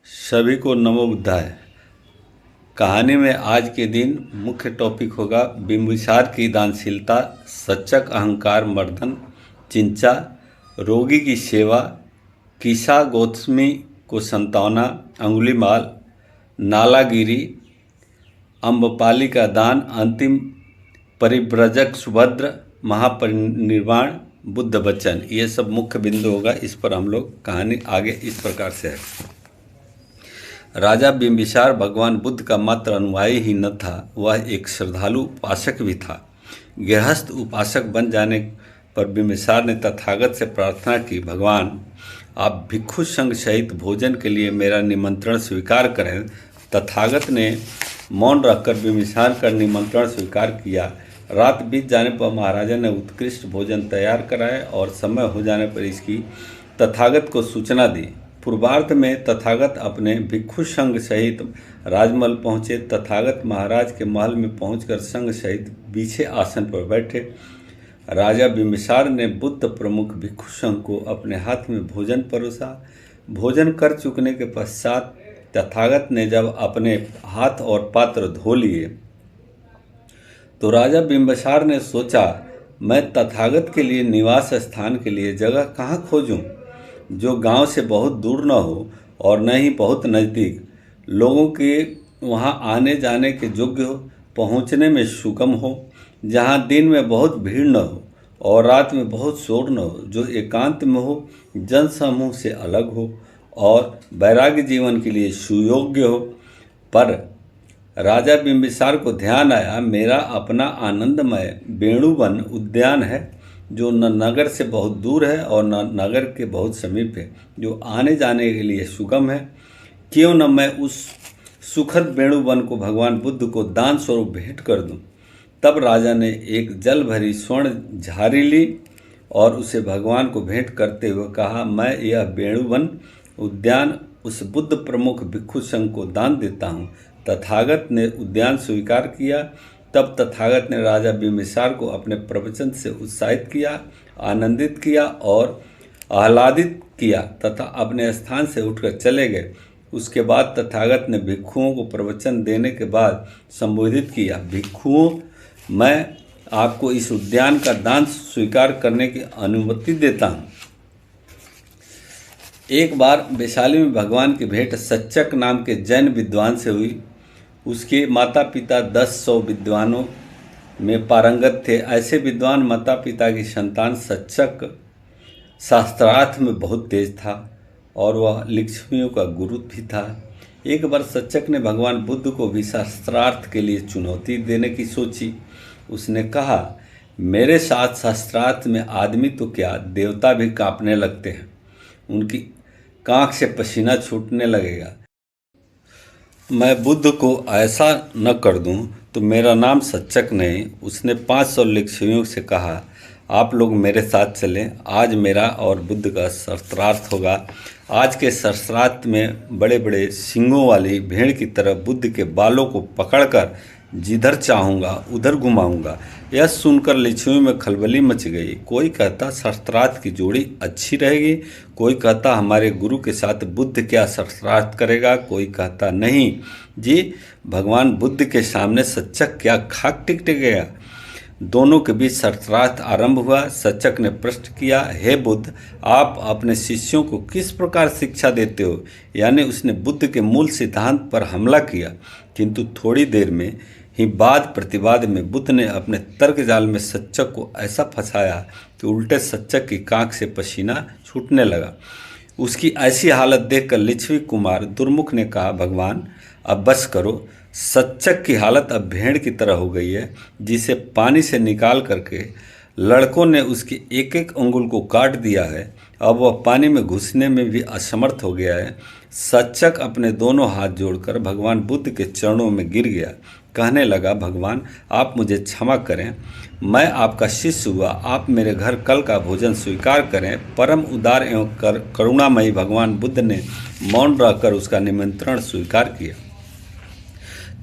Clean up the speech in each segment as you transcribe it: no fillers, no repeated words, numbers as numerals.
सभी को नमो बुद्धाय। कहानी में आज के दिन मुख्य टॉपिक होगा बिंबिसार की दानशीलता, सच्चक अहंकार मर्दन, चिंचा, रोगी की सेवा, कीसा गौतमी को संतावना, अंगुलीमाल, नालागिरी, अम्बपाली का दान, अंतिम परिव्रजक सुभद्र, महापरिनिर्वाण, बुद्ध वचन, ये सब मुख्य बिंदु होगा। इस पर हम लोग कहानी आगे इस प्रकार से है। राजा बिंबिसार भगवान बुद्ध का मात्र अनुयायी ही न था, वह एक श्रद्धालु उपासक भी था। गृहस्थ उपासक बन जाने पर बिंबिसार ने तथागत से प्रार्थना की, भगवान आप भिक्षु संघ सहित भोजन के लिए मेरा निमंत्रण स्वीकार करें। तथागत ने मौन रखकर बिंबिसार का निमंत्रण स्वीकार किया। रात बीत जाने पर महाराजा ने उत्कृष्ट भोजन तैयार कराया और समय हो जाने पर इसकी तथागत को सूचना दी। पूर्वार्ध में तथागत अपने भिक्षु संघ सहित राजमहल पहुँचे। तथागत महाराज के महल में पहुंचकर संघ सहित बीछे आसन पर बैठे। राजा बिंबिसार ने बुद्ध प्रमुख भिक्षु संघ को अपने हाथ में भोजन परोसा। भोजन कर चुकने के पश्चात तथागत ने जब अपने हाथ और पात्र धो लिए तो राजा बिंबिसार ने सोचा, मैं तथागत के लिए निवास स्थान के लिए जगह कहाँ खोजूं, जो गांव से बहुत दूर न हो और न ही बहुत नज़दीक, लोगों के वहां आने जाने के योग्य हो, पहुंचने में सुगम हो, जहां दिन में बहुत भीड़ न हो और रात में बहुत शोर न हो, जो एकांत में हो, जनसमूह से अलग हो और वैराग्य जीवन के लिए सुयोग्य हो। पर राजा बिंबिसार को ध्यान आया, मेरा अपना आनंदमय वेणुवन उद्यान है, जो न नगर से बहुत दूर है और न नगर के बहुत समीप है, जो आने जाने के लिए सुगम है। क्यों न मैं उस सुखद वेणुवन को भगवान बुद्ध को दान स्वरूप भेंट कर दूं। तब राजा ने एक जल भरी स्वर्ण झारी ली और उसे भगवान को भेंट करते हुए कहा, मैं यह वेणुवन उद्यान उस बुद्ध प्रमुख भिक्षु संघ को दान देता हूँ। तथागत ने उद्यान स्वीकार किया। तब तथागत ने राजा बिंबिसार को अपने प्रवचन से उत्साहित किया, आनंदित किया और आह्लादित किया तथा अपने स्थान से उठकर चले गए। उसके बाद तथागत ने भिक्षुओं को प्रवचन देने के बाद संबोधित किया, भिक्षुओं, मैं आपको इस उद्यान का दान स्वीकार करने की अनुमति देता हूँ। एक बार वैशाली में भगवान की भेंट सच्चक नाम के जैन विद्वान से हुई। उसके माता पिता 10 विद्वानों में पारंगत थे। ऐसे विद्वान माता पिता की संतान सच्चक शास्त्रार्थ में बहुत तेज था और वह लिच्छवियों का गुरु भी था। एक बार सच्चक ने भगवान बुद्ध को भी शास्त्रार्थ के लिए चुनौती देने की सोची। उसने कहा, मेरे साथ शास्त्रार्थ में आदमी तो क्या, देवता भी कांपने लगते हैं, उनकी कांख से पसीना छूटने लगेगा। मैं बुद्ध को ऐसा न कर दूं तो मेरा नाम सच्चक नहीं। उसने 500 लिच्छवियों से कहा, आप लोग मेरे साथ चलें, आज मेरा और बुद्ध का शास्त्रार्थ होगा। आज के शास्त्रार्थ में बड़े बड़े सींगों वाली भेड़ की तरह बुद्ध के बालों को पकड़कर जिधर चाहूँगा उधर घुमाऊंगा। यह सुनकर लिच्छवियों में खलबली मच गई। कोई कहता शास्त्रार्थ की जोड़ी अच्छी रहेगी, कोई कहता हमारे गुरु के साथ बुद्ध क्या शास्त्रार्थ करेगा, कोई कहता नहीं जी, भगवान बुद्ध के सामने सच्चक क्या खाक टिकेगा। दोनों के बीच शास्त्रार्थ आरंभ हुआ। सच्चक ने प्रश्न किया, हे बुद्ध, आप अपने शिष्यों को किस प्रकार शिक्षा देते हो? यानी उसने बुद्ध के मूल सिद्धांत पर हमला किया, किंतु थोड़ी देर में ही वाद प्रतिवाद में बुद्ध ने अपने तर्क जाल में सच्चक को ऐसा फंसाया कि उल्टे सच्चक की कांख से पसीना छूटने लगा। उसकी ऐसी हालत देखकर लिच्छवी कुमार दुर्मुख ने कहा, भगवान अब बस करो, सच्चक की हालत अब भेड़ की तरह हो गई है, जिसे पानी से निकाल करके लड़कों ने उसकी एक एक अंगुल को काट दिया है। अब वह पानी में घुसने में भी असमर्थ हो गया है। सच्चक अपने दोनों हाथ जोड़कर भगवान बुद्ध के चरणों में गिर गया। कहने लगा, भगवान आप मुझे क्षमा करें, मैं आपका शिष्य हुआ, आप मेरे घर कल का भोजन स्वीकार करें। परम उदार एवं करुणामयी भगवान बुद्ध ने मौन रहकर उसका निमंत्रण स्वीकार किया।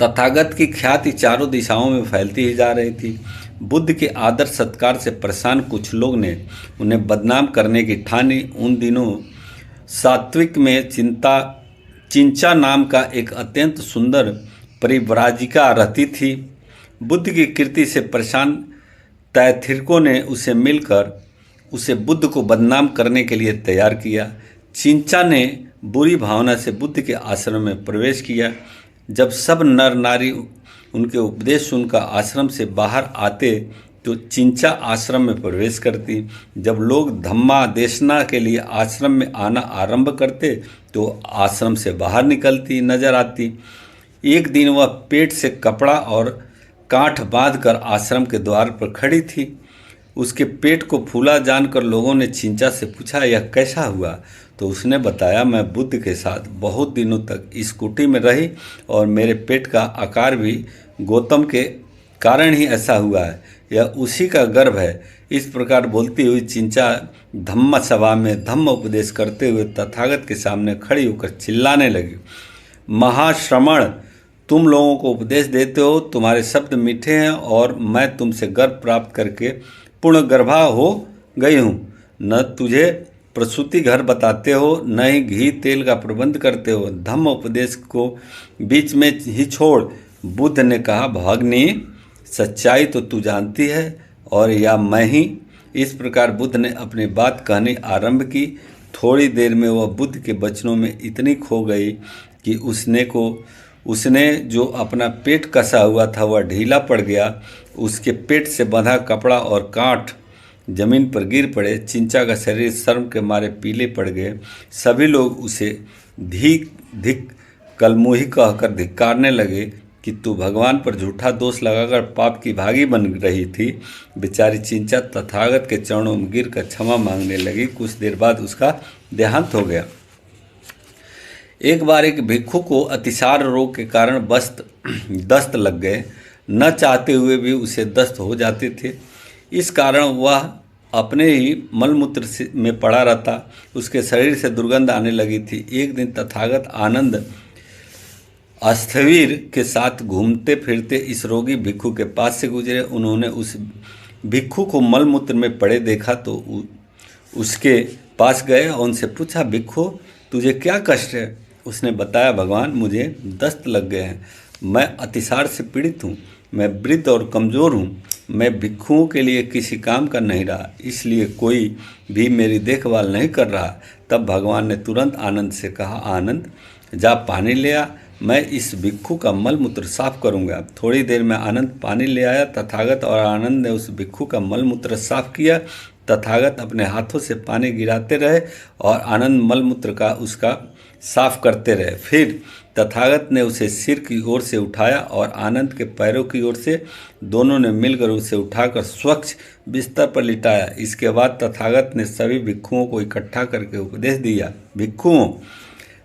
तथागत की ख्याति चारों दिशाओं में फैलती ही जा रही थी। बुद्ध के आदर सत्कार से परेशान कुछ लोग ने उन्हें बदनाम करने की ठानी। उन दिनों सात्विक में चिंता चिंचा नाम का एक अत्यंत सुंदर परिव्राजिका रहती थी। बुद्ध की कीर्ति से परेशान तैथिरकों ने उसे मिलकर उसे बुद्ध को बदनाम करने के लिए तैयार किया। चिंचा ने बुरी भावना से बुद्ध के आश्रम में प्रवेश किया। जब सब नर नारी उनके उपदेश सुनकर आश्रम से बाहर आते तो चिंचा आश्रम में प्रवेश करती। जब लोग धम्मा देशना के लिए आश्रम में आना आरंभ करते तो आश्रम से बाहर निकलती नजर आती। एक दिन वह पेट से कपड़ा और काठ बांधकर आश्रम के द्वार पर खड़ी थी। उसके पेट को फूला जानकर लोगों ने चिंचा से पूछा, यह कैसा हुआ? तो उसने बताया, मैं बुद्ध के साथ बहुत दिनों तक इस कुटी में रही और मेरे पेट का आकार भी गौतम के कारण ही ऐसा हुआ है। यह उसी का गर्भ है। इस प्रकार बोलती हुई चिंचा धम्म सभा में धम्म उपदेश करते हुए तथागत के सामने खड़ी होकर चिल्लाने लगी, महाश्रमण, तुम लोगों को उपदेश देते हो, तुम्हारे शब्द मीठे हैं और मैं तुमसे गर्भ प्राप्त करके पूर्ण गर्भा हो गई हूँ। न तुझे प्रसूति घर बताते हो, न ही घी तेल का प्रबंध करते हो। धम्म उपदेश को बीच में ही छोड़। बुद्ध ने कहा, भगनी, सच्चाई तो तू जानती है और या मैं ही। इस प्रकार बुद्ध ने अपनी बात कहनी आरंभ की। थोड़ी देर में वह बुद्ध के वचनों में इतनी खो गई कि उसने जो अपना पेट कसा हुआ था वह ढीला पड़ गया। उसके पेट से बंधा कपड़ा और काठ जमीन पर गिर पड़े। चिंचा का शरीर शर्म के मारे पीले पड़ गए। सभी लोग उसे धिक धिक कलमुही कहकर धिक्कारने लगे कि तू भगवान पर झूठा दोष लगाकर पाप की भागी बन रही थी। बेचारी चिंचा तथागत के चरणों में गिरकर क्षमा मांगने लगी। कुछ देर बाद उसका देहांत हो गया। एक बार एक भिक्षु को अतिसार रोग के कारण दस्त लग गए। न चाहते हुए भी उसे दस्त हो जाते थे। इस कारण वह अपने ही मलमूत्र में पड़ा रहता। उसके शरीर से दुर्गंध आने लगी थी। एक दिन तथागत आनंद स्थविर के साथ घूमते फिरते इस रोगी भिक्षु के पास से गुजरे। उन्होंने उस भिक्षु को मलमूत्र में पड़े देखा तो उसके पास गए और उनसे पूछा, भिक्षु, तुझे क्या कष्ट है? उसने बताया, भगवान, मुझे दस्त लग गए हैं। मैं अतिसार से पीड़ित हूँ। मैं वृद्ध और कमज़ोर हूँ। मैं भिक्षुओं के लिए किसी काम का नहीं रहा, इसलिए कोई भी मेरी देखभाल नहीं कर रहा। तब भगवान ने तुरंत आनंद से कहा, आनंद, जा पानी ले आ, मैं इस भिक्षु का मलमूत्र साफ करूँगा। थोड़ी देर में आनंद पानी ले आया। तथागत और आनंद ने उस भिक्षु का मलमूत्र साफ किया। तथागत अपने हाथों से पानी गिराते रहे और आनंद मलमूत्र का उसका साफ करते रहे। फिर तथागत ने उसे सिर की ओर से उठाया और आनंद के पैरों की ओर से। दोनों ने मिलकर उसे उठाकर स्वच्छ बिस्तर पर लिटाया। इसके बाद तथागत ने सभी भिक्षुओं को इकट्ठा करके उपदेश दिया, भिक्षुओं,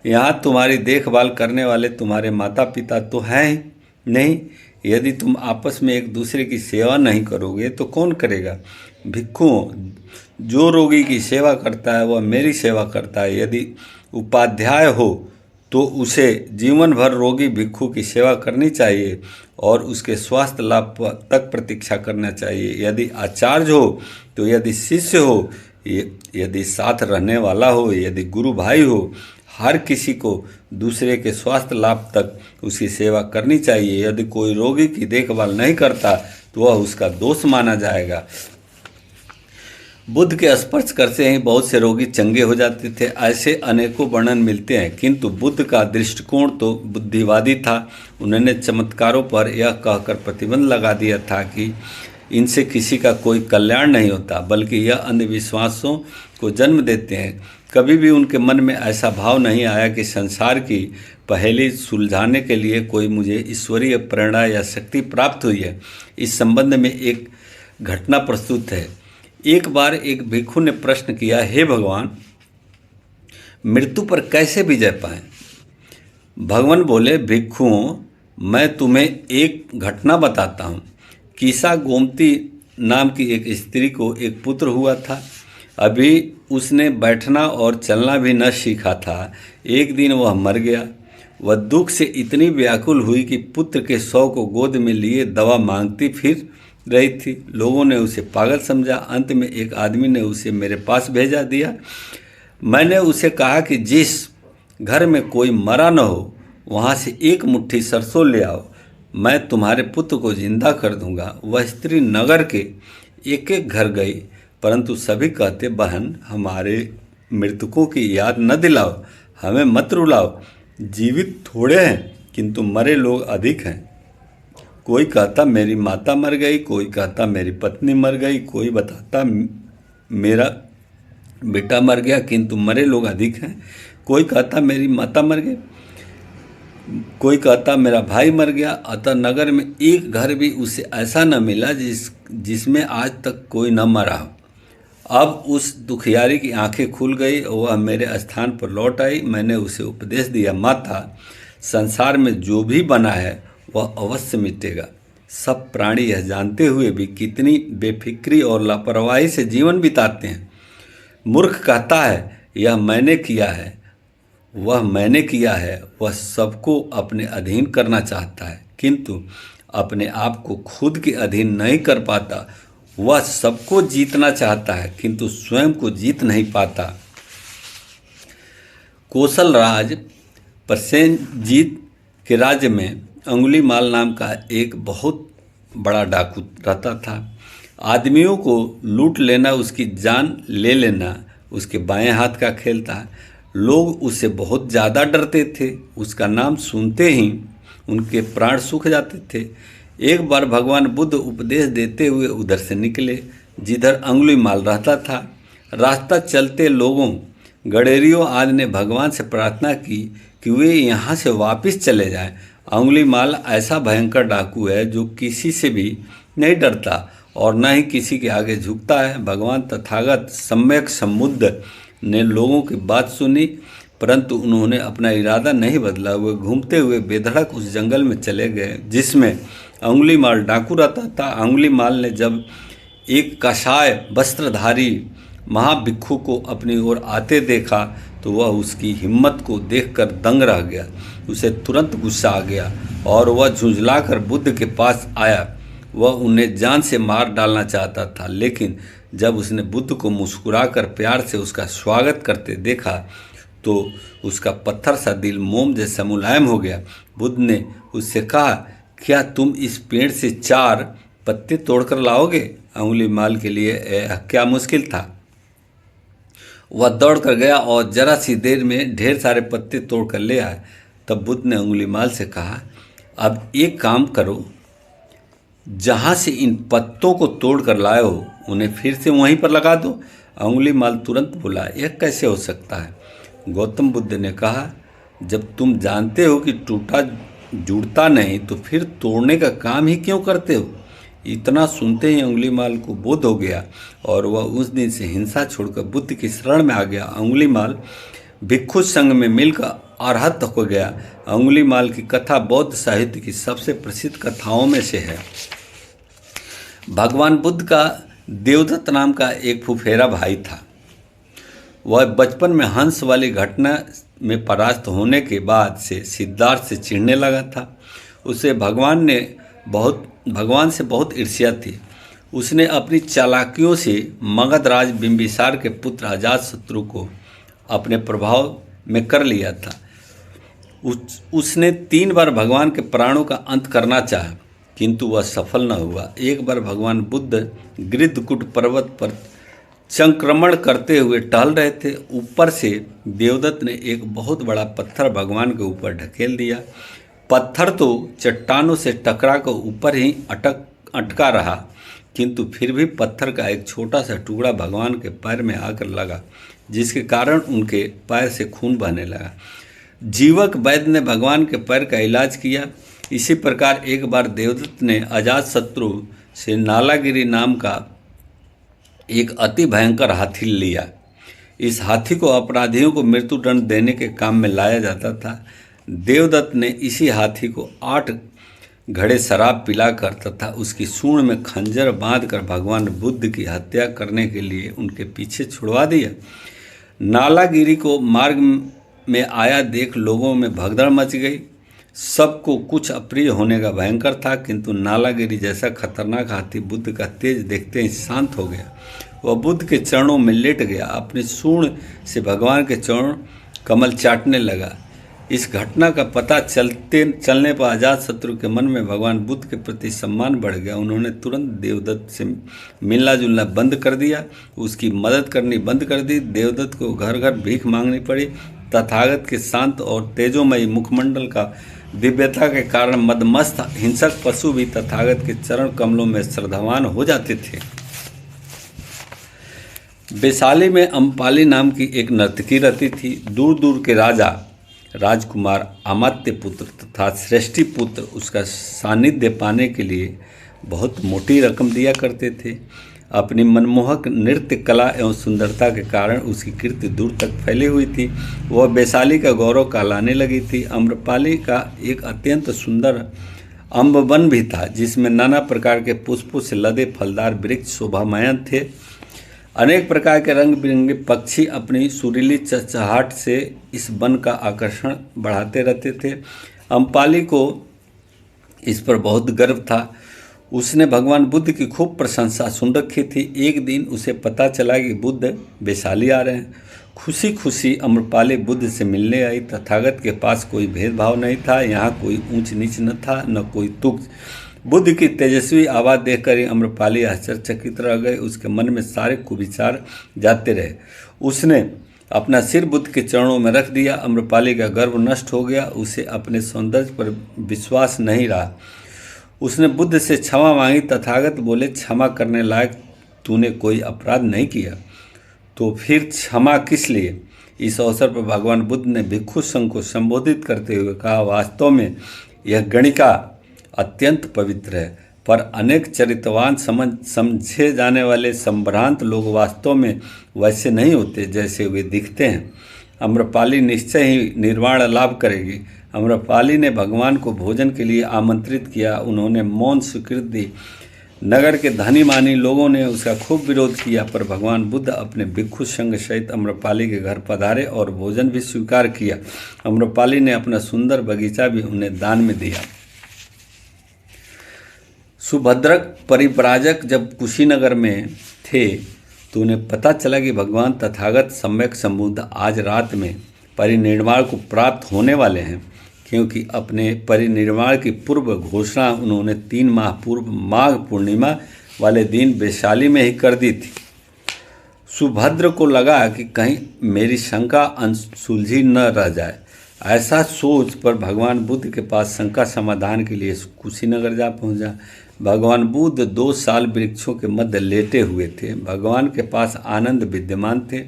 यहाँ तुम्हारी देखभाल करने वाले तुम्हारे माता पिता तो हैं ही नहीं। यदि तुम आपस में एक दूसरे की सेवा नहीं करोगे तो कौन करेगा? भिक्षुओं, जो रोगी की सेवा करता है वह मेरी सेवा करता है। यदि उपाध्याय हो तो उसे जीवन भर रोगी भिक्षु की सेवा करनी चाहिए और उसके स्वास्थ्य लाभ तक प्रतीक्षा करना चाहिए। यदि आचार्य हो तो यदि शिष्य हो, यदि साथ रहने वाला हो, यदि गुरु भाई हो, हर किसी को दूसरे के स्वास्थ्य लाभ तक उसकी सेवा करनी चाहिए। यदि कोई रोगी की देखभाल नहीं करता तो वह उसका दोष माना जाएगा। बुद्ध के स्पर्श करते ही बहुत से रोगी चंगे हो जाते थे। ऐसे अनेकों वर्णन मिलते हैं, किंतु बुद्ध का दृष्टिकोण तो बुद्धिवादी था। उन्होंने चमत्कारों पर यह कहकर प्रतिबंध लगा दिया था कि इनसे किसी का कोई कल्याण नहीं होता, बल्कि यह अंधविश्वासों को जन्म देते हैं। कभी भी उनके मन में ऐसा भाव नहीं आया कि संसार की पहेली सुलझाने के लिए कोई मुझे ईश्वरीय प्रेरणा या शक्ति प्राप्त हुई है। इस संबंध में एक घटना प्रस्तुत है। एक बार एक भिक्षु ने प्रश्न किया, हे भगवान, मृत्यु पर कैसे विजय पाएं? भगवान बोले, भिक्षुओं, मैं तुम्हें एक घटना बताता हूँ। कीसा गोमती नाम की एक स्त्री को एक पुत्र हुआ था। अभी उसने बैठना और चलना भी न सीखा था। एक दिन वह मर गया। वह दुख से इतनी व्याकुल हुई कि पुत्र के शव को गोद में लिए दवा मांगती फिर रही थी। लोगों ने उसे पागल समझा। अंत में एक आदमी ने उसे मेरे पास भेजा दिया। मैंने उसे कहा कि जिस घर में कोई मरा न हो, वहाँ से एक मुट्ठी सरसों ले आओ, मैं तुम्हारे पुत्र को जिंदा कर दूंगा। वह स्त्री नगर के एक एक घर गई, परंतु सभी कहते, बहन हमारे मृतकों की याद न दिलाओ, हमें मत रुलाओ। जीवित थोड़े हैं किंतु मरे लोग अधिक हैं। कोई कहता मेरी माता मर गई, कोई कहता मेरी पत्नी मर गई, कोई बताता मेरा बेटा मर गया, किंतु मरे लोग अधिक हैं। कोई कहता मेरी माता मर गई, कोई कहता मेरा भाई मर गया। अतः नगर में एक घर भी उसे ऐसा न मिला जिसमें आज तक कोई न मरा हो। अब उस दुखियारी की आंखें खुल गई और वह मेरे स्थान पर लौट आई। मैंने उसे उपदेश दिया, माता, संसार में जो भी बना है वह अवश्य मिटेगा। सब प्राणी यह जानते हुए भी कितनी बेफिक्री और लापरवाही से जीवन बिताते हैं। मूर्ख कहता है यह मैंने किया है, वह मैंने किया है। वह सबको अपने अधीन करना चाहता है, किंतु अपने आप को खुद के अधीन नहीं कर पाता। वह सबको जीतना चाहता है, किंतु स्वयं को जीत नहीं पाता। कौशल राज प्रसेनजीत के राज्य में अंगुलीमाल नाम का एक बहुत बड़ा डाकू रहता था। आदमियों को लूट लेना, उसकी जान ले लेना उसके बाएं हाथ का खेल था। लोग उससे बहुत ज़्यादा डरते थे। उसका नाम सुनते ही उनके प्राण सूख जाते थे। एक बार भगवान बुद्ध उपदेश देते हुए उधर से निकले जिधर अंगुलीमाल रहता था। रास्ता चलते लोगों, गडेरियों आदि ने भगवान से प्रार्थना की कि वे यहाँ से वापस चले जाएं। अंगुलीमाल ऐसा भयंकर डाकू है जो किसी से भी नहीं डरता और न ही किसी के आगे झुकता है। भगवान तथागत सम्यक समुद्ध ने लोगों की बात सुनी, परंतु उन्होंने अपना इरादा नहीं बदला। वे घूमते हुए बेधड़क उस जंगल में चले गए जिसमें अंगुलीमाल डाकू रहता था। अंगुलीमाल ने जब एक काषाय वस्त्रधारी महाभिक्षु को अपनी ओर आते देखा तो वह उसकी हिम्मत को देखकर दंग रह गया। उसे तुरंत गुस्सा आ गया और वह झुंझलाकर बुद्ध के पास आया। वह उन्हें जान से मार डालना चाहता था, लेकिन जब उसने बुद्ध को मुस्कुराकर प्यार से उसका स्वागत करते देखा तो उसका पत्थर सा दिल मोम जैसा मुलायम हो गया। बुद्ध ने उससे कहा, क्या तुम इस पेड़ से 4 पत्ते तोड़कर लाओगे? अंगुलीमाल के लिए यह क्या मुश्किल था। वह दौड़ कर गया और जरा सी देर में ढेर सारे पत्ते तोड़कर ले आया। तब बुद्ध ने अंगुलीमाल से कहा, अब एक काम करो, जहाँ से इन पत्तों को तोड़ कर लाए हो उन्हें फिर से वहीं पर लगा दो। अंगुलीमाल तुरंत बोला, यह कैसे हो सकता है? गौतम बुद्ध ने कहा, जब तुम जानते हो कि टूटा जुड़ता नहीं तो फिर तोड़ने का काम ही क्यों करते हो? इतना सुनते ही अंगुलीमाल को बोध हो गया और वह उस दिन से हिंसा छोड़कर बुद्ध की शरण में आ गया। अंगुलीमाल भिक्षु संघ में मिलकर अरहत हो गया। अंगुलीमाल की कथा बौद्ध साहित्य की सबसे प्रसिद्ध कथाओं में से है। भगवान बुद्ध का देवदत्त नाम का एक फुफेरा भाई था। वह बचपन में हंस वाली घटना में परास्त होने के बाद से सिद्धार्थ से चिढ़ने लगा था। उसे भगवान से बहुत ईर्ष्या थी। उसने अपनी चालाकियों से मगधराज बिंबिसार के पुत्र अजातशत्रु को अपने प्रभाव में कर लिया था। उसने 3 बार भगवान के प्राणों का अंत करना चाहा, किंतु वह सफल न हुआ। एक बार भगवान बुद्ध गिरिधकूट पर्वत पर संक्रमण करते हुए टहल रहे थे। ऊपर से देवदत्त ने एक बहुत बड़ा पत्थर भगवान के ऊपर ढकेल दिया। पत्थर तो चट्टानों से टकरा कर ऊपर ही अटका रहा, किंतु फिर भी पत्थर का एक छोटा सा टुकड़ा भगवान के पैर में आकर लगा, जिसके कारण उनके पैर से खून बहने लगा। जीवक वैद्य ने भगवान के पैर का इलाज किया। इसी प्रकार एक बार देवदत्त ने अजातशत्रु से नालागिरी नाम का एक अति भयंकर हाथी लिया। इस हाथी को अपराधियों को मृत्युदंड देने के काम में लाया जाता था। देवदत्त ने इसी हाथी को 8 घड़े शराब पिलाकर तथा उसकी सूंड में खंजर बांधकर भगवान बुद्ध की हत्या करने के लिए उनके पीछे छुड़वा दिया। नालागिरी को मार्ग में आया देख लोगों में भगदड़ मच गई। सबको कुछ अप्रिय होने का भयंकर था, किंतु नालागिरी जैसा खतरनाक हाथी बुद्ध का तेज देखते ही शांत हो गया। वह बुद्ध के चरणों में लेट गया, अपनी सूंड से भगवान के चरण कमल चाटने लगा। इस घटना का पता चलने पर अजातशत्रु के मन में भगवान बुद्ध के प्रति सम्मान बढ़ गया। उन्होंने तुरंत देवदत्त से मिलना जुलना बंद कर दिया, उसकी मदद करनी बंद कर दी। देवदत्त को घर घर भीख मांगनी पड़ी। तथागत के शांत और तेजोमयी मुखमंडल का दिव्यता के कारण मदमस्त हिंसक पशु भी तथागत के चरण कमलों में श्रद्धावान हो जाते थे। वैशाली में अम्पाली नाम की एक नर्तकी रहती थी। दूर दूर के राजा, राजकुमार, अमात्य पुत्र तथा श्रेष्ठी पुत्र उसका सानिध्य पाने के लिए बहुत मोटी रकम दिया करते थे। अपनी मनमोहक नृत्य कला एवं सुंदरता के कारण उसकी कीर्ति दूर तक फैली हुई थी। वह वैशाली का गौरव कहलाने लगी थी। अम्रपाली का एक अत्यंत सुंदर अम्बवन भी था, जिसमें नाना प्रकार के पुष्पों से लदे फलदार वृक्ष शोभामयन थे। अनेक प्रकार के रंग बिरंगे पक्षी अपनी सुरीली चहचहाहट से इस वन का आकर्षण बढ़ाते रहते थे। अम्पाली को इस पर बहुत गर्व था। उसने भगवान बुद्ध की खूब प्रशंसा सुन रखी थी। एक दिन उसे पता चला कि बुद्ध वैशाली आ रहे हैं। खुशी खुशी अम्रपाली बुद्ध से मिलने आई। तथागत के पास कोई भेदभाव नहीं था, यहाँ कोई ऊंच नीच न था, न कोई तुच्छ। बुद्ध की तेजस्वी आवाज़ देखकर ही अम्रपाली आश्चर्यचकित रह गए। उसके मन में सारे कुविचार जाते रहे। उसने अपना सिर बुद्ध के चरणों में रख दिया। अम्रपाली का गर्व नष्ट हो गया। उसे अपने सौंदर्य पर विश्वास नहीं रहा। उसने बुद्ध से क्षमा मांगी। तथागत बोले, क्षमा करने लायक तूने कोई अपराध नहीं किया, तो फिर क्षमा किस लिए? इस अवसर पर भगवान बुद्ध ने भिक्षु संघ को संबोधित करते हुए कहा, वास्तव में यह गणिका अत्यंत पवित्र है, पर अनेक चरित्रवान समझे जाने वाले संभ्रांत लोग वास्तव में वैसे नहीं होते जैसे वे दिखते हैं। अम्रपाली निश्चय ही निर्वाण लाभ करेगी। अम्रपाली ने भगवान को भोजन के लिए आमंत्रित किया। उन्होंने मौन स्वीकृति दी। नगर के धनी मानी लोगों ने उसका खूब विरोध किया, पर भगवान बुद्ध अपने भिक्षु संघ सहित अम्रपाली के घर पधारे और भोजन भी स्वीकार किया। अम्रपाली ने अपना सुंदर बगीचा भी उन्हें दान में दिया। सुभद्रक परिव्राजक जब कुशीनगर में थे तो उन्हें पता चला कि भगवान तथागत सम्यक संबुद्ध आज रात में परिनिर्वाण को प्राप्त होने वाले हैं, क्योंकि अपने परिनिर्वाण की पूर्व घोषणा उन्होंने 3 माह पूर्व माघ पूर्णिमा वाले दिन वैशाली में ही कर दी थी। सुभद्र को लगा कि कहीं मेरी शंका अनसुलझी न रह जाए। ऐसा सोच पर भगवान बुद्ध के पास शंका समाधान के लिए कुशीनगर जा पहुंचा। भगवान बुद्ध 2 साल वृक्षों के मध्य लेटे हुए थे। भगवान के पास आनंद विद्यमान थे।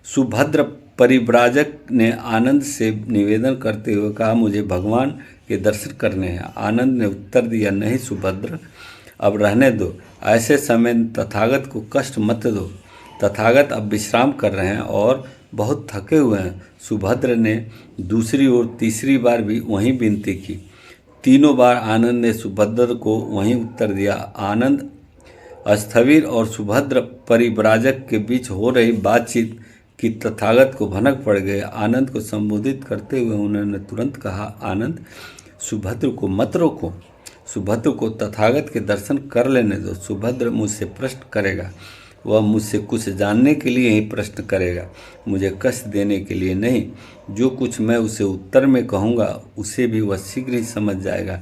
सुभद्र परिव्राजक ने आनंद से निवेदन करते हुए कहा, मुझे भगवान के दर्शन करने हैं। आनंद ने उत्तर दिया, नहीं सुभद्र, अब रहने दो। ऐसे समय तथागत को कष्ट मत दो। तथागत अब विश्राम कर रहे हैं और बहुत थके हुए हैं। सुभद्र ने दूसरी और तीसरी बार भी वही विनती की। तीनों बार आनंद ने सुभद्र को वही उत्तर दिया। आनंद स्थविर और सुभद्र परिव्राजक के बीच हो रही बातचीत की तथागत को भनक पड़ गए। आनंद को संबोधित करते हुए उन्होंने तुरंत कहा, आनंद, सुभद्र को मत रोको। सुभद्र को तथागत के दर्शन कर लेने दो। सुभद्र मुझसे प्रश्न करेगा, वह मुझसे कुछ जानने के लिए ही प्रश्न करेगा, मुझे कष्ट देने के लिए नहीं। जो कुछ मैं उसे उत्तर में कहूँगा उसे भी वह शीघ्र ही समझ जाएगा।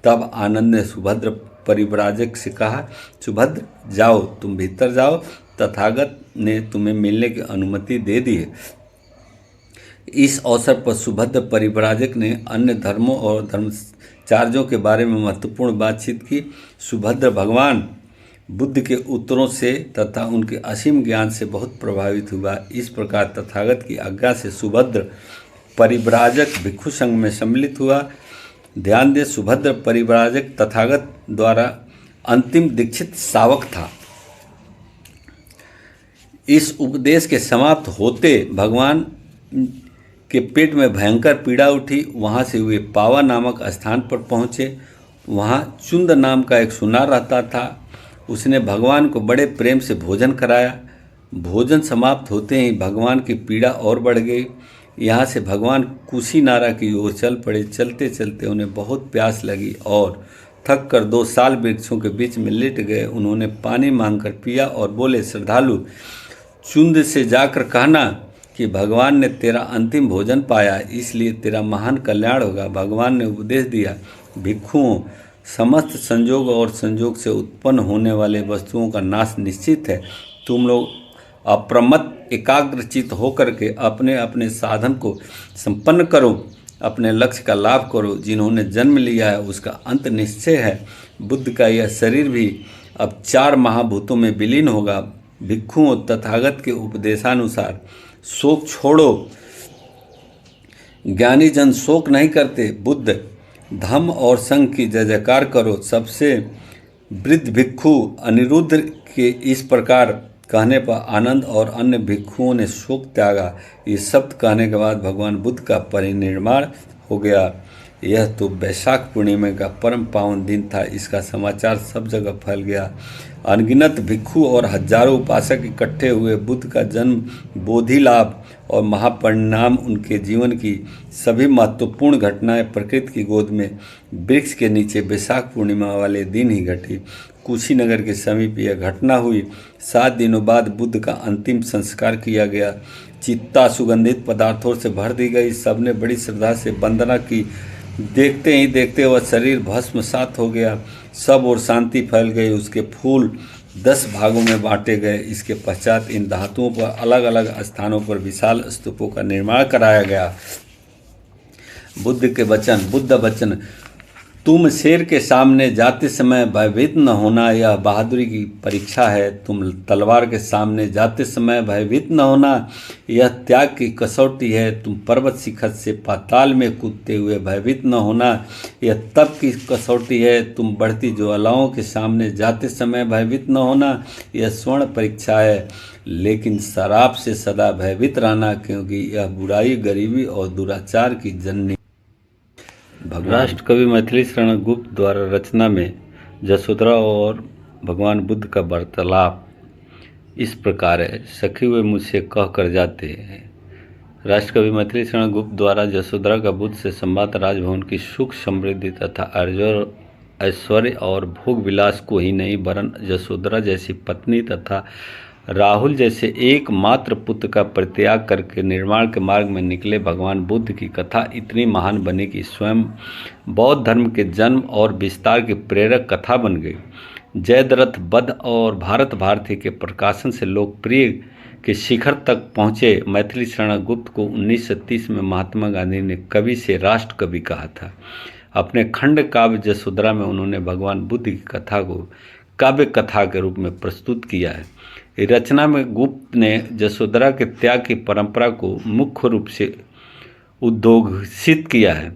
तब आनंद ने सुभद्र परिव्राजक से कहा, सुभद्र जाओ, तुम भीतर जाओ, तथागत ने तुम्हें मिलने की अनुमति दे दी है। इस अवसर पर सुभद्र परिव्राजक ने अन्य धर्मों और धर्माचार्यों के बारे में महत्वपूर्ण बातचीत की। सुभद्र भगवान बुद्ध के उत्तरों से तथा उनके असीम ज्ञान से बहुत प्रभावित हुआ। इस प्रकार तथागत की आज्ञा से सुभद्र परिव्राजक भिक्षु संघ में सम्मिलित हुआ। ध्यान दे, सुभद्र परिव्राजक तथागत द्वारा अंतिम दीक्षित शावक था। इस उपदेश के समाप्त होते भगवान के पेट में भयंकर पीड़ा उठी। वहाँ से वे पावा नामक स्थान पर पहुँचे। वहाँ चुंद नाम का एक सुनार रहता था। उसने भगवान को बड़े प्रेम से भोजन कराया। भोजन समाप्त होते ही भगवान की पीड़ा और बढ़ गई। यहाँ से भगवान कुशीनारा की ओर चल पड़े। चलते चलते उन्हें बहुत प्यास लगी और थक कर 2 साल वृक्षों के बीच में लेट गए। उन्होंने पानी मांगकर पिया और बोले, श्रद्धालु, चुंद से जाकर कहना कि भगवान ने तेरा अंतिम भोजन पाया, इसलिए तेरा महान कल्याण होगा। भगवान ने उपदेश दिया, भिक्षुओं, समस्त संयोग और संयोग से उत्पन्न होने वाले वस्तुओं का नाश निश्चित है। तुम लोग अप्रमत्त एकाग्रचित होकर के अपने अपने साधन को संपन्न करो, अपने लक्ष्य का लाभ करो। जिन्होंने जन्म लिया है उसका अंत निश्चय है। बुद्ध का यह शरीर भी अब 4 महाभूतों में विलीन होगा। भिक्षुओं, तथागत के उपदेशानुसार शोक छोड़ो। ज्ञानी जन शोक नहीं करते। बुद्ध, धम्म और संघ की जय जयकार करो। सबसे वृद्ध भिक्षु अनिरुद्ध के इस प्रकार कहने पर आनंद और अन्य भिक्षुओं ने शोक त्यागा। ये शब्द कहने के बाद भगवान बुद्ध का परिनिर्वाण हो गया। यह तो वैशाख पूर्णिमा का परम पावन दिन था। इसका समाचार सब जगह फैल गया। अनगिनत भिक्षु और हजारों उपासक इकट्ठे हुए। बुद्ध का जन्म, बोधि लाभ और महापरिणाम, उनके जीवन की सभी महत्वपूर्ण घटनाएं प्रकृति की गोद में वृक्ष के नीचे वैशाख पूर्णिमा वाले दिन ही घटी। कुशीनगर के समीप यह घटना हुई। 7 दिनों बाद बुद्ध का अंतिम संस्कार किया गया। चिता सुगंधित पदार्थों से भर दी गई। सबने बड़ी श्रद्धा से वंदना की। देखते ही देखते वह शरीर भस्मसात हो गया। सब और शांति फैल गई। उसके फूल 10 भागों में बांटे गए। इसके पश्चात इन धातुओं पर अलग अलग स्थानों पर विशाल स्तूपों का निर्माण कराया गया। बुद्ध के वचन। बुद्ध वचन, तुम शेर के सामने जाते समय भयभीत न होना, यह बहादुरी की परीक्षा है। तुम तलवार के सामने जाते समय भयभीत न होना, यह त्याग की कसौटी है। तुम पर्वत शिखर से पाताल में कूदते हुए भयभीत न होना, यह तप की कसौटी है। तुम बढ़ती ज्वालाओं के सामने जाते समय भयभीत न होना, यह स्वर्ण परीक्षा है। लेकिन शराब से सदा भयभीत रहना, क्योंकि यह बुराई, गरीबी और दुराचार की जननी। राष्ट्र कवि मैथिली शरण गुप्त द्वारा रचना में यशोधरा और भगवान बुद्ध का वार्तालाप इस प्रकार है। सखी वे मुझसे कह कर जाते हैं। राष्ट्र कवि मैथिली शरण गुप्त द्वारा यशोधरा का बुद्ध से संवाद राजभवन की सुख समृद्धि तथा ऐश्वर्य और भोग विलास को ही नहीं, वरन यशोधरा जैसी पत्नी तथा राहुल जैसे एकमात्र पुत्र का परित्याग करके निर्माण के मार्ग में निकले भगवान बुद्ध की कथा इतनी महान बनी कि स्वयं बौद्ध धर्म के जन्म और विस्तार की प्रेरक कथा बन गई। जयद्रथ वध और भारत भारती के प्रकाशन से लोकप्रिय के शिखर तक पहुँचे मैथिली शरण गुप्त को 1930 में महात्मा गांधी ने कवि से राष्ट्र कवि कहा था। अपने खंड काव्य यशोधरा में उन्होंने भगवान बुद्ध की कथा को काव्य कथा के रूप में प्रस्तुत किया है। रचना में गुप्त ने यशोधरा के त्याग की परंपरा को मुख्य रूप से उद्घोषित किया है,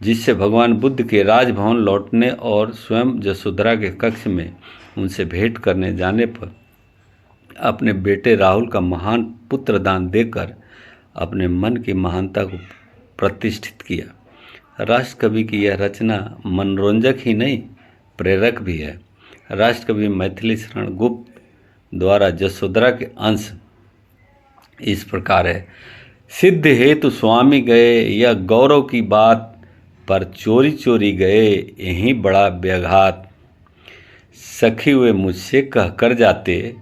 जिससे भगवान बुद्ध के राजभवन लौटने और स्वयं यशोधरा के कक्ष में उनसे भेंट करने जाने पर अपने बेटे राहुल का महान पुत्रदान देकर अपने मन की महानता को प्रतिष्ठित किया। राष्ट्र कवि की यह रचना मनोरंजक ही नहीं, प्रेरक भी है। राष्ट्र कवि मैथिली शरण गुप्त द्वारा यशोधरा के अंश इस प्रकार है। सिद्ध हेतु स्वामी गए, यह गौरव की बात, पर चोरी चोरी गए, यही बड़ा व्याघात। सखी वे मुझसे कह कर जाते,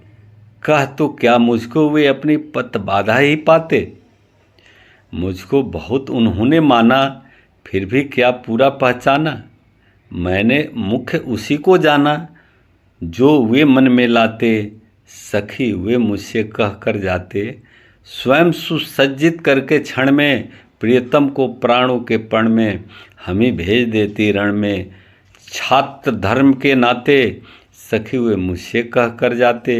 कह तो क्या मुझको वे अपनी पत बाधा ही पाते। मुझको बहुत उन्होंने माना, फिर भी क्या पूरा पहचाना। मैंने मुख्य उसी को जाना, जो वे मन में लाते। सखी वे मुझसे कह कर जाते, स्वयं सुसज्जित करके क्षण में, प्रियतम को प्राणों के पण में, हम ही भेज देती रण में। छात्र धर्म के नाते सखी वे मुझसे कह कर जाते,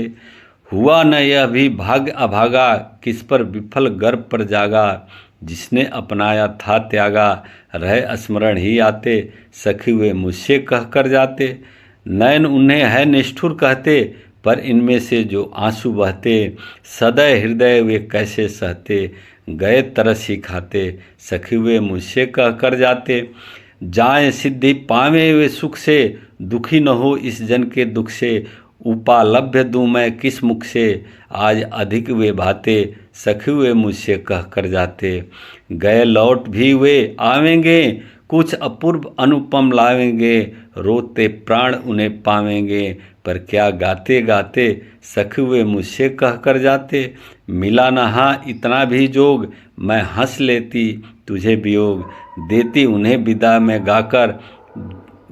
हुआ न यह भी भाग्य अभागा, किस पर विफल गर्भ पर जागा। जिसने अपनाया था त्यागा, रहे स्मरण ही आते। सखी वे मुझसे कह कर जाते, नयन उन्हें है निष्ठुर कहते, पर इनमें से जो आंसू बहते, सदैव हृदय वे कैसे सहते। गए तरस ही खाते, सखी वे मुझसे कह कर जाते। जाएं सिद्धि पावे वे सुख से, दुखी न हो इस जन के दुख से। उपालभ्य दूं मैं किस मुख से, आज अधिक वे भाते। सखी वे मुझसे कह कर जाते, गए लौट भी वे आवेंगे, कुछ अपूर्व अनुपम लावेंगे, रोते प्राण उन्हें पावेंगे। पर क्या गाते गाते सखुए मुझसे कह कर जाते, मिला न हाँ इतना भी जोग, मैं हंस लेती तुझे वियोग। देती उन्हें विदा में गाकर,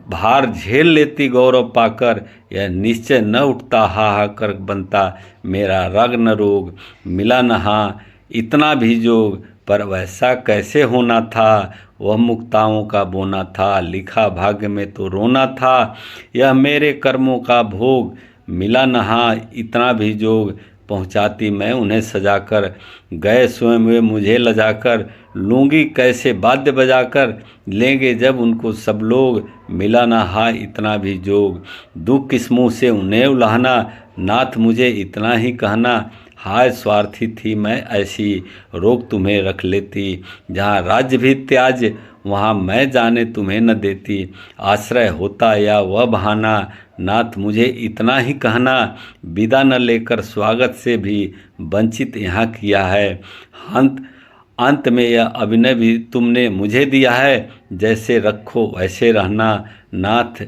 भार झेल लेती गौरव पाकर। यह निश्चय न उठता हाहाकार बनता, मेरा रग न रोग। मिला न हाँ इतना भी जोग, पर वैसा कैसे होना था, वह मुक्ताओं का बोना था। लिखा भाग्य में तो रोना था, यह मेरे कर्मों का भोग। मिला न हाँ इतना भी जोग, पहुँचाती मैं उन्हें सजाकर। गए स्वयं वे मुझे लजाकर, लूँगी कैसे वाद्य बजाकर। लेंगे जब उनको सब लोग, मिला न हाँ इतना भी जोग। दुख किस मुँह से उन्हें उलाहना, नाथ मुझे इतना ही कहना। हाय स्वार्थी थी मैं ऐसी, रोक तुम्हें रख लेती। जहाँ राज्य भी त्याज, वहाँ मैं जाने तुम्हें न देती। आश्रय होता या वह बहाना, नाथ मुझे इतना ही कहना। विदा न लेकर स्वागत से भी वंचित यहाँ किया है। अंत में यह अभिनय भी तुमने मुझे दिया है, जैसे रखो वैसे रहना। नाथ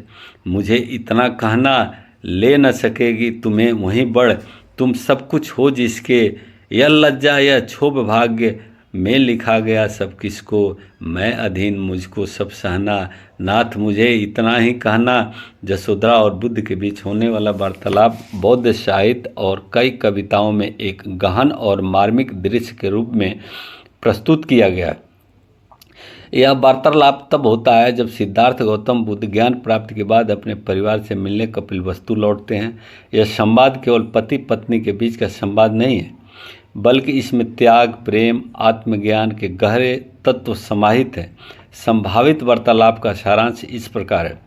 मुझे इतना कहना, ले न सकेगी तुम्हें वहीं बढ़। तुम सब कुछ हो जिसके, यह लज्जा यह क्षोभ भाग्य में लिखा गया सब किसको। मैं अधीन मुझको सब सहना, नाथ मुझे इतना ही कहना। जसोधरा और बुद्ध के बीच होने वाला वार्तालाप बौद्ध साहित्य और कई कविताओं में एक गहन और मार्मिक दृश्य के रूप में प्रस्तुत किया गया। यह वार्तालाप तब होता है जब सिद्धार्थ गौतम बुद्ध ज्ञान प्राप्ति के बाद अपने परिवार से मिलने कपिलवस्तु लौटते हैं। यह संवाद केवल पति पत्नी के बीच का संवाद नहीं है, बल्कि इसमें त्याग, प्रेम, आत्मज्ञान के गहरे तत्व समाहित हैं। संभावित वार्तालाप का सारांश इस प्रकार है।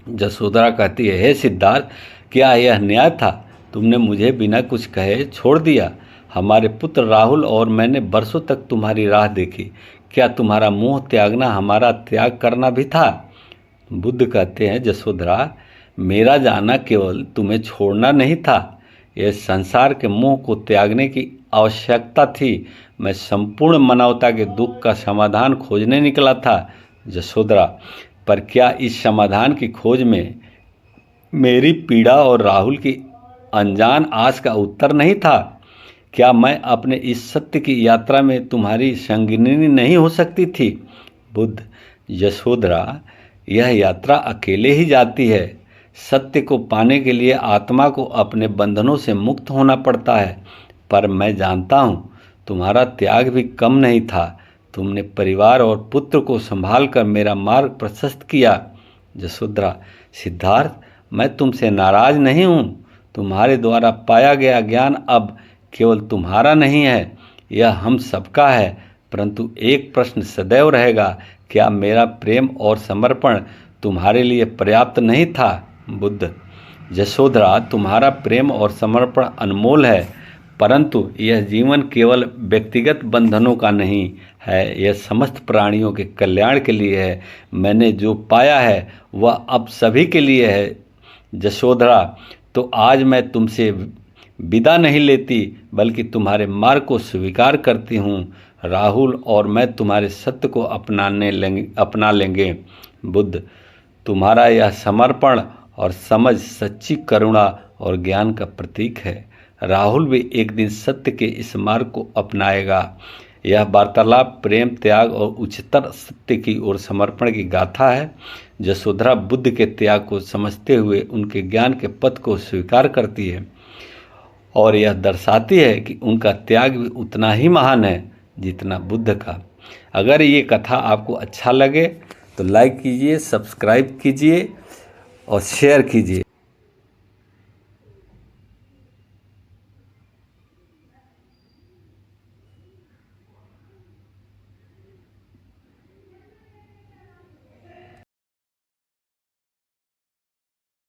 जसोधरा कहती है, हे सिद्धार्थ, क्या यह न्याय था? तुमने मुझे बिना कुछ कहे छोड़ दिया। हमारे पुत्र राहुल और मैंने बरसों तक तुम्हारी राह देखी। क्या तुम्हारा मोह त्यागना हमारा त्याग करना भी था? बुद्ध कहते हैं, जसोधरा, मेरा जाना केवल तुम्हें छोड़ना नहीं था, यह संसार के मोह को त्यागने की आवश्यकता थी। मैं संपूर्ण मानवता के दुख का समाधान खोजने निकला था। जसोधरा, पर क्या इस समाधान की खोज में मेरी पीड़ा और राहुल की अनजान आस का उत्तर नहीं था? क्या मैं अपने इस सत्य की यात्रा में तुम्हारी संगिनी नहीं हो सकती थी? बुद्ध, यशोधरा, यह यात्रा अकेले ही जाती है। सत्य को पाने के लिए आत्मा को अपने बंधनों से मुक्त होना पड़ता है। पर मैं जानता हूँ तुम्हारा त्याग भी कम नहीं था। तुमने परिवार और पुत्र को संभाल कर मेरा मार्ग प्रशस्त किया। यशोधरा, सिद्धार्थ, मैं तुमसे नाराज नहीं हूँ। तुम्हारे द्वारा पाया गया ज्ञान अब केवल तुम्हारा नहीं है, यह हम सबका है। परंतु एक प्रश्न सदैव रहेगा, क्या मेरा प्रेम और समर्पण तुम्हारे लिए पर्याप्त नहीं था? बुद्ध, यशोधरा, तुम्हारा प्रेम और समर्पण अनमोल है, परंतु यह जीवन केवल व्यक्तिगत बंधनों का नहीं है, यह समस्त प्राणियों के कल्याण के लिए है। मैंने जो पाया है वह अब सभी के लिए है। यशोधरा, तो आज मैं तुमसे विदा नहीं लेती, बल्कि तुम्हारे मार्ग को स्वीकार करती हूँ। राहुल और मैं तुम्हारे सत्य को अपना लेंगे। बुद्ध, तुम्हारा यह समर्पण और समझ सच्ची करुणा और ज्ञान का प्रतीक है। राहुल भी एक दिन सत्य के इस मार्ग को अपनाएगा। यह वार्तालाप प्रेम, त्याग और उच्चतर सत्य की ओर समर्पण की गाथा है। यशोधरा बुद्ध के त्याग को समझते हुए उनके ज्ञान के पथ को स्वीकार करती है और यह दर्शाती है कि उनका त्याग भी उतना ही महान है जितना बुद्ध का। अगर ये कथा आपको अच्छा लगे तो लाइक कीजिए, सब्सक्राइब कीजिए और शेयर कीजिए।